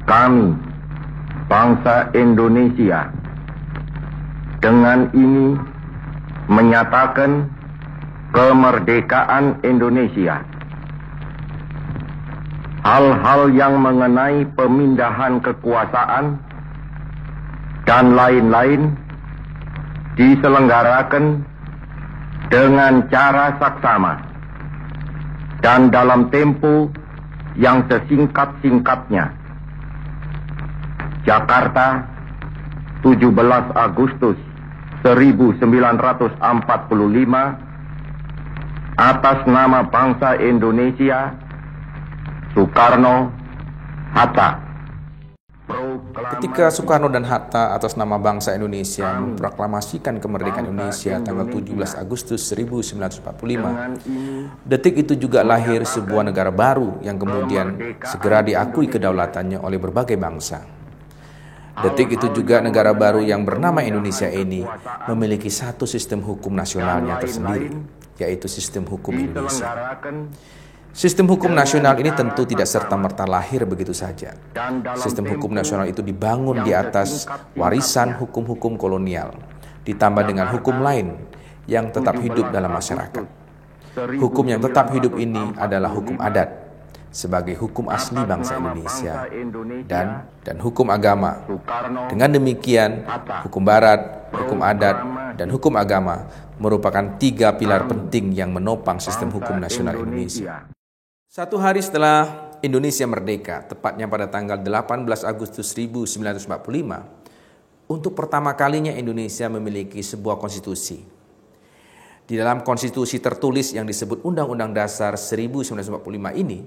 Kami, bangsa Indonesia, dengan ini menyatakan kemerdekaan Indonesia. Hal-hal yang mengenai pemindahan kekuasaan dan lain-lain diselenggarakan dengan cara saksama dan dalam tempo yang sesingkat-singkatnya. Jakarta, 17 Agustus 1945, atas nama bangsa Indonesia, Soekarno, Hatta. Ketika Soekarno dan Hatta atas nama bangsa Indonesia memproklamasikan kemerdekaan Indonesia tanggal 17 Agustus 1945, detik itu juga lahir sebuah negara baru yang kemudian segera diakui kedaulatannya oleh berbagai bangsa. Detik itu juga negara baru yang bernama Indonesia ini memiliki satu sistem hukum nasionalnya tersendiri, yaitu sistem hukum Indonesia. Sistem hukum nasional ini tentu tidak serta-merta lahir begitu saja. Sistem hukum nasional itu dibangun di atas warisan hukum-hukum kolonial, ditambah dengan hukum lain yang tetap hidup dalam masyarakat. Hukum yang tetap hidup ini adalah hukum adat, sebagai hukum asli bangsa Indonesia dan hukum agama. Dengan demikian, hukum barat, hukum adat, dan hukum agama merupakan tiga pilar penting yang menopang sistem hukum nasional Indonesia. Satu hari setelah Indonesia merdeka, tepatnya pada tanggal 18 Agustus 1945, untuk pertama kalinya Indonesia memiliki sebuah konstitusi. Di dalam konstitusi tertulis yang disebut Undang-Undang Dasar 1945 ini,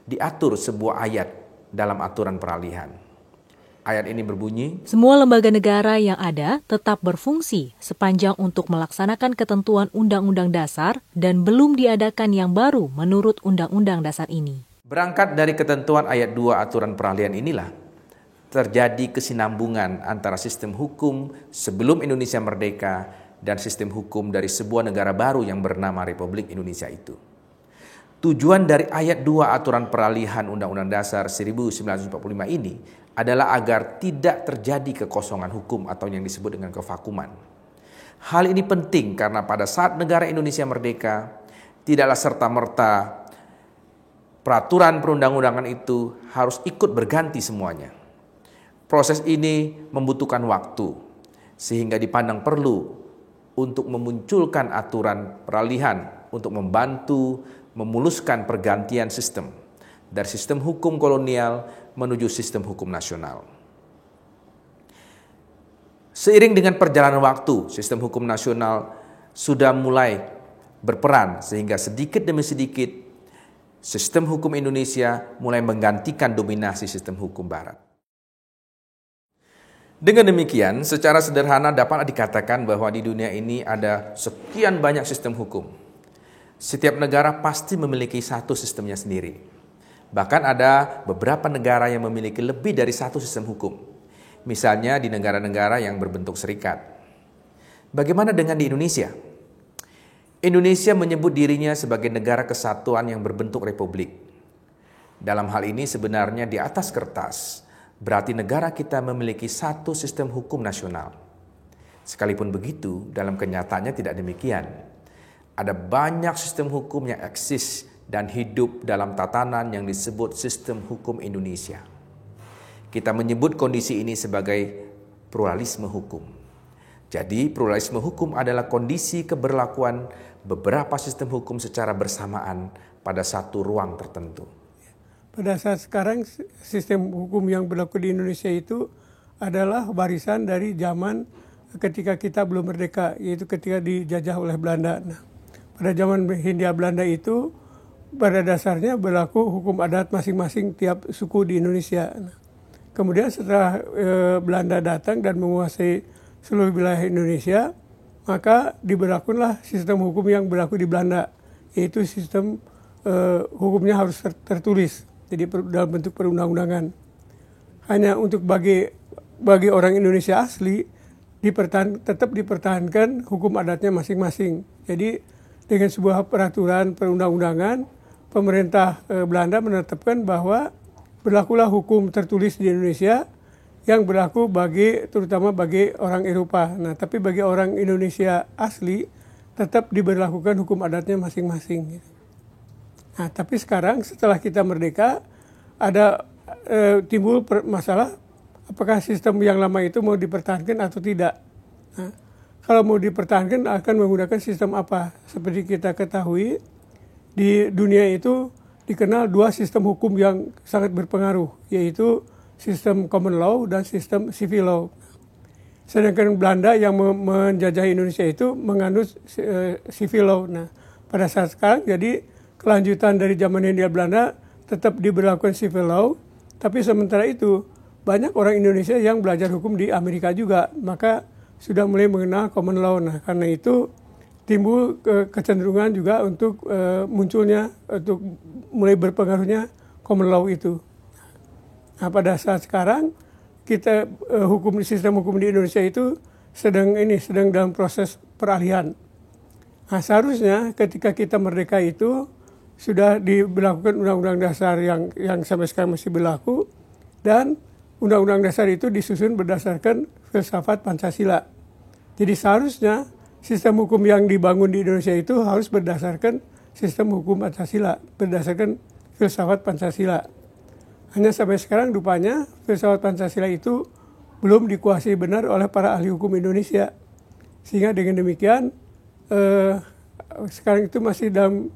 diatur sebuah ayat dalam aturan peralihan. Ayat ini berbunyi, semua lembaga negara yang ada tetap berfungsi sepanjang untuk melaksanakan ketentuan Undang-Undang Dasar dan belum diadakan yang baru menurut Undang-Undang Dasar ini. Berangkat dari ketentuan ayat 2 aturan peralihan inilah, terjadi kesinambungan antara sistem hukum sebelum Indonesia merdeka dan sistem hukum dari sebuah negara baru yang bernama Republik Indonesia itu. Tujuan dari ayat 2 aturan peralihan Undang-Undang Dasar 1945 ini adalah agar tidak terjadi kekosongan hukum atau yang disebut dengan kevakuman. Hal ini penting karena pada saat negara Indonesia merdeka, tidaklah serta-merta peraturan perundang-undangan itu harus ikut berganti semuanya. Proses ini membutuhkan waktu, sehingga dipandang perlu untuk memunculkan aturan peralihan untuk membantu memuluskan pergantian sistem dari sistem hukum kolonial menuju sistem hukum nasional. Seiring dengan perjalanan waktu, sistem hukum nasional sudah mulai berperan sehingga sedikit demi sedikit sistem hukum Indonesia mulai menggantikan dominasi sistem hukum barat. Dengan demikian, secara sederhana dapat dikatakan bahwa di dunia ini ada sekian banyak sistem hukum. Setiap negara pasti memiliki satu sistemnya sendiri. Bahkan ada beberapa negara yang memiliki lebih dari satu sistem hukum. Misalnya di negara-negara yang berbentuk serikat. Bagaimana dengan di Indonesia? Indonesia menyebut dirinya sebagai negara kesatuan yang berbentuk republik. Dalam hal ini sebenarnya di atas kertas, berarti negara kita memiliki satu sistem hukum nasional. Sekalipun begitu, dalam kenyataannya tidak demikian. Ada banyak sistem hukum yang eksis dan hidup dalam tatanan yang disebut sistem hukum Indonesia. Kita menyebut kondisi ini sebagai pluralisme hukum. Jadi pluralisme hukum adalah kondisi keberlakuan beberapa sistem hukum secara bersamaan pada satu ruang tertentu. Pada saat sekarang sistem hukum yang berlaku di Indonesia itu adalah warisan dari zaman ketika kita belum merdeka, yaitu ketika dijajah oleh Belanda. Pada zaman Hindia Belanda itu pada dasarnya berlaku hukum adat masing-masing tiap suku di Indonesia. Kemudian setelah Belanda datang dan menguasai seluruh wilayah Indonesia, maka diberlakukanlah sistem hukum yang berlaku di Belanda, yaitu sistem hukumnya harus tertulis, jadi dalam bentuk perundang-undangan. Hanya untuk bagi orang Indonesia asli tetap dipertahankan hukum adatnya masing-masing. Jadi dengan sebuah peraturan perundang-undangan, pemerintah Belanda menetapkan bahwa berlakulah hukum tertulis di Indonesia yang berlaku terutama bagi orang Eropa. Nah, tapi bagi orang Indonesia asli tetap diberlakukan hukum adatnya masing-masing. Nah, tapi sekarang setelah kita merdeka ada timbul masalah apakah sistem yang lama itu mau dipertahankan atau tidak. Nah, kalau mau dipertahankan akan menggunakan sistem apa? Seperti kita ketahui di dunia itu dikenal dua sistem hukum yang sangat berpengaruh, yaitu sistem common law dan sistem civil law. Sedangkan Belanda yang menjajah Indonesia itu menganut civil law. Nah, pada saat sekarang jadi kelanjutan dari zaman Hindia Belanda tetap diberlakukan civil law, tapi sementara itu banyak orang Indonesia yang belajar hukum di Amerika juga, maka sudah mulai mengenal common law. Nah, karena itu timbul kecenderungan juga untuk untuk mulai berpengaruhnya common law itu. Nah, pada saat sekarang kita sistem hukum di Indonesia itu sedang dalam proses peralihan. Nah, seharusnya ketika kita merdeka itu sudah diberlakukan Undang-Undang Dasar yang sampai sekarang masih berlaku, dan Undang-Undang Dasar itu disusun berdasarkan filsafat Pancasila. Jadi seharusnya sistem hukum yang dibangun di Indonesia itu harus berdasarkan sistem hukum Pancasila, berdasarkan filsafat Pancasila. Hanya sampai sekarang rupanya filsafat Pancasila itu belum dikuasai benar oleh para ahli hukum Indonesia. Sehingga dengan demikian sekarang itu masih dalam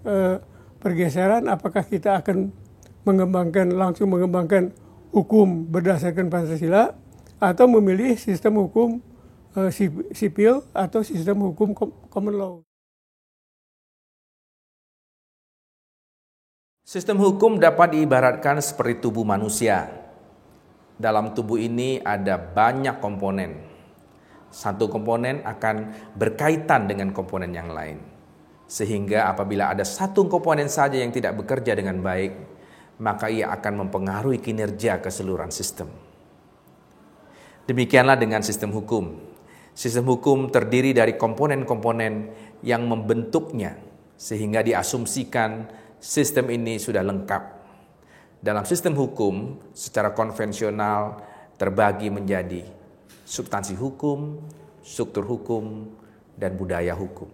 pergeseran apakah kita akan langsung mengembangkan hukum berdasarkan Pancasila atau memilih sistem hukum sipil atau sistem hukum common law. Sistem hukum dapat diibaratkan seperti tubuh manusia. Dalam tubuh ini ada banyak komponen. Satu komponen akan berkaitan dengan komponen yang lain. Sehingga apabila ada satu komponen saja yang tidak bekerja dengan baik, maka ia akan mempengaruhi kinerja keseluruhan sistem. Demikianlah dengan sistem hukum. Sistem hukum terdiri dari komponen-komponen yang membentuknya, sehingga diasumsikan sistem ini sudah lengkap. Dalam sistem hukum, secara konvensional terbagi menjadi substansi hukum, struktur hukum, dan budaya hukum.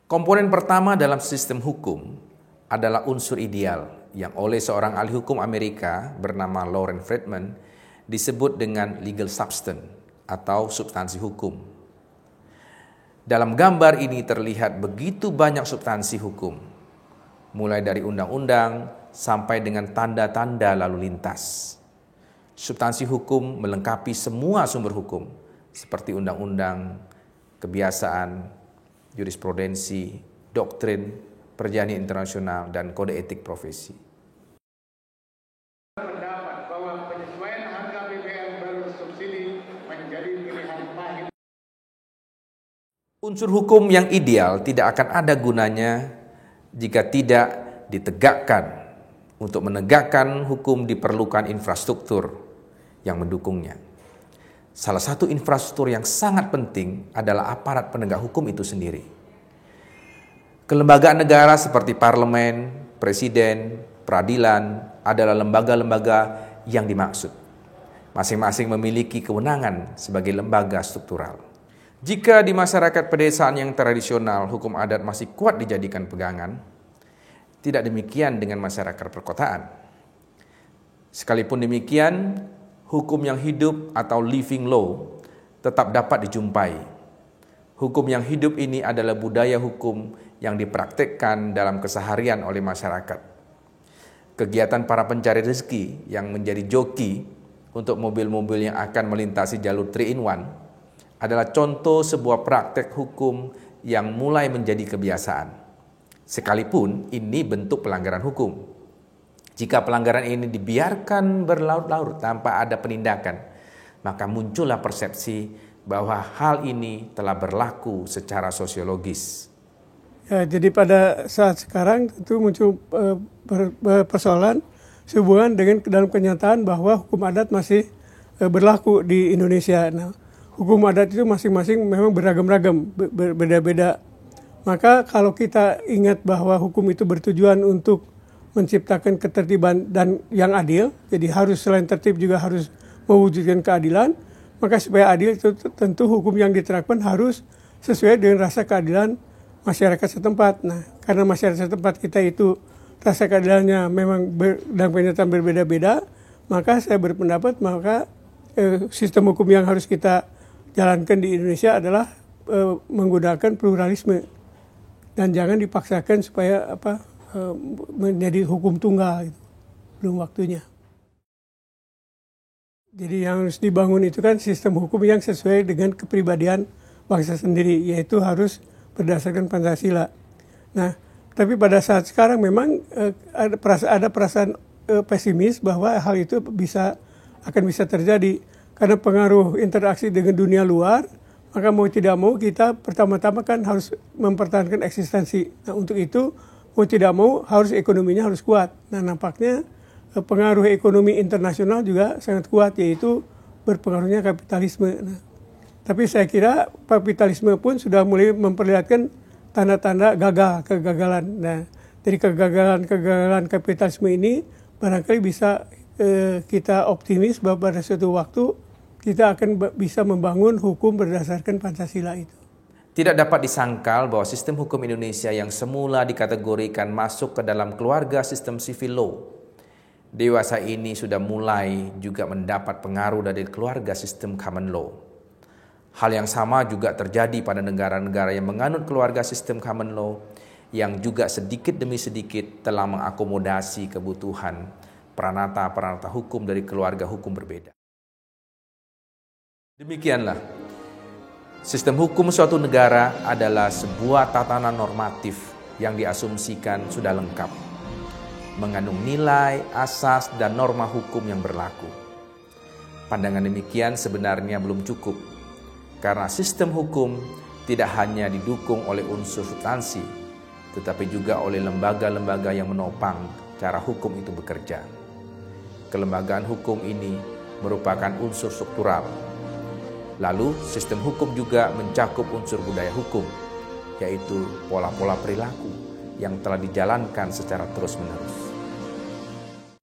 Komponen pertama dalam sistem hukum adalah unsur ideal yang oleh seorang ahli hukum Amerika bernama Lawrence Friedman disebut dengan legal substance atau substansi hukum. Dalam gambar ini terlihat begitu banyak substansi hukum, mulai dari undang-undang sampai dengan tanda-tanda lalu lintas. Substansi hukum melengkapi semua sumber hukum seperti undang-undang, kebiasaan, jurisprudensi, doktrin, perjanjian internasional, dan kode etik profesi. Pendapat bahwa penyesuaian harga BBM bersubsidi menjadi pilihan pahit. Unsur hukum yang ideal tidak akan ada gunanya jika tidak ditegakkan. Untuk menegakkan hukum diperlukan infrastruktur yang mendukungnya. Salah satu infrastruktur yang sangat penting adalah aparat penegak hukum itu sendiri. Kelembagaan negara seperti parlemen, presiden, peradilan adalah lembaga-lembaga yang dimaksud. Masing-masing memiliki kewenangan sebagai lembaga struktural. Jika di masyarakat pedesaan yang tradisional hukum adat masih kuat dijadikan pegangan, tidak demikian dengan masyarakat perkotaan. Sekalipun demikian, hukum yang hidup atau living law tetap dapat dijumpai. Hukum yang hidup ini adalah budaya hukum yang dipraktikkan dalam keseharian oleh masyarakat. Kegiatan para pencari rezeki yang menjadi joki untuk mobil-mobil yang akan melintasi jalur 3-in-1 adalah contoh sebuah praktek hukum yang mulai menjadi kebiasaan. Sekalipun ini bentuk pelanggaran hukum. Jika pelanggaran ini dibiarkan berlarut-larut tanpa ada penindakan, maka muncullah persepsi bahwa hal ini telah berlaku secara sosiologis. Ya, jadi pada saat sekarang itu muncul persoalan sehubungan dengan dalam kenyataan bahwa hukum adat masih berlaku di Indonesia. Nah, hukum adat itu masing-masing memang beragam-ragam, berbeda-beda. Maka kalau kita ingat bahwa hukum itu bertujuan untuk menciptakan ketertiban dan yang adil, jadi harus selain tertib juga harus mewujudkan keadilan, maka supaya adil itu tentu hukum yang diterapkan harus sesuai dengan rasa keadilan masyarakat setempat. Nah, karena masyarakat setempat kita itu rasa keadilannya memang dalam kenyataan berbeda-beda, maka saya berpendapat sistem hukum yang harus kita jalankan di Indonesia adalah menggunakan pluralisme dan jangan dipaksakan supaya menjadi hukum tunggal, gitu. Belum waktunya. Jadi yang harus dibangun itu kan sistem hukum yang sesuai dengan kepribadian bangsa sendiri, yaitu harus berdasarkan Pancasila. Nah, tapi pada saat sekarang memang ada perasaan pesimis bahwa hal itu akan bisa terjadi karena pengaruh interaksi dengan dunia luar. Maka mau tidak mau kita pertama-tama kan harus mempertahankan eksistensi. Nah, untuk itu mau tidak mau harus ekonominya harus kuat. Nah, nampaknya pengaruh ekonomi internasional juga sangat kuat, yaitu berpengaruhnya kapitalisme. Nah, tapi saya kira kapitalisme pun sudah mulai memperlihatkan tanda-tanda kegagalan. Nah, dari kegagalan kapitalisme ini barangkali bisa kita optimis bahwa pada suatu waktu kita akan bisa membangun hukum berdasarkan Pancasila itu. Tidak dapat disangkal bahwa sistem hukum Indonesia yang semula dikategorikan masuk ke dalam keluarga sistem civil law, dewasa ini sudah mulai juga mendapat pengaruh dari keluarga sistem common law. Hal yang sama juga terjadi pada negara-negara yang menganut keluarga sistem common law yang juga sedikit demi sedikit telah mengakomodasi kebutuhan peranata-peranata hukum dari keluarga hukum berbeda. Demikianlah, sistem hukum suatu negara adalah sebuah tatanan normatif yang diasumsikan sudah lengkap, mengandung nilai, asas, dan norma hukum yang berlaku. Pandangan demikian sebenarnya belum cukup, karena sistem hukum tidak hanya didukung oleh unsur substansi, tetapi juga oleh lembaga-lembaga yang menopang cara hukum itu bekerja. Kelembagaan hukum ini merupakan unsur struktural. Lalu, sistem hukum juga mencakup unsur budaya hukum, yaitu pola-pola perilaku yang telah dijalankan secara terus-menerus.